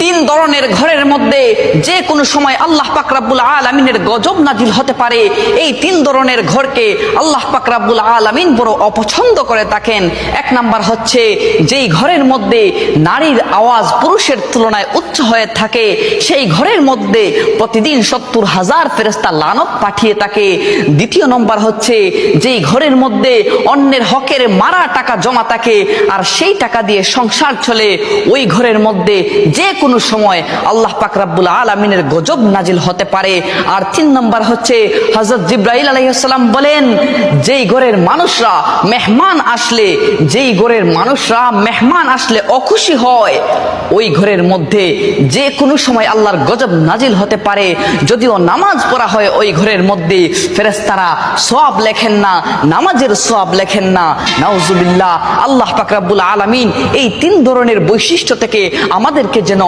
তিন ধরনের ঘরের মধ্যে যে কোনো সময় আল্লাহ পাক রব্বুল আলামিনের গজব নাজিল হতে পারে। এই তিন ধরনের ঘরকে আল্লাহ পাক রব্বুল আলামিন বড় অপছন্দ করে থাকেন। এক নাম্বার হচ্ছে যেই ঘরের মধ্যে নারীর আওয়াজ পুরুষের তুলনায় উচ্চ হয়ে থাকে, সেই ঘরের মধ্যে প্রতিদিন 70,000 ফেরেশতা লানত পাঠিয়ে থাকে। দ্বিতীয় নম্বর হচ্ছে যেই ঘরের মধ্যে অন্যের হকের মারা টাকা জমা থাকে আর সেই টাকা দিয়ে সংসার চলে, ওই ঘরের মধ্যে যে কোনো সময় আল্লাহ পাক রব্বুল আলামিনের গজব নাজিল হতে পারে। আর তিন নম্বর হচ্ছে হযরত জিবরাইল আলাইহিস সালাম বলেন, যেই ঘরের মানুষরা মেহমান আসলে অখুশি হয়, ওই ঘরের মধ্যে যে কোনো সময় আল্লাহর গজব নাজিল হতে পারে। যদিও নামাজ পড়া হয় ওই ঘরের মধ্যে, ফেরেশতারা সওয়াব লেখেন না, নামাজের সওয়াব লেখেন না। নাউজুবিল্লাহ। আল্লাহ পাক রব্বুল আলামিন এই তিন ধরনের বৈশিষ্ট্য থেকে আমাদেরকে যেন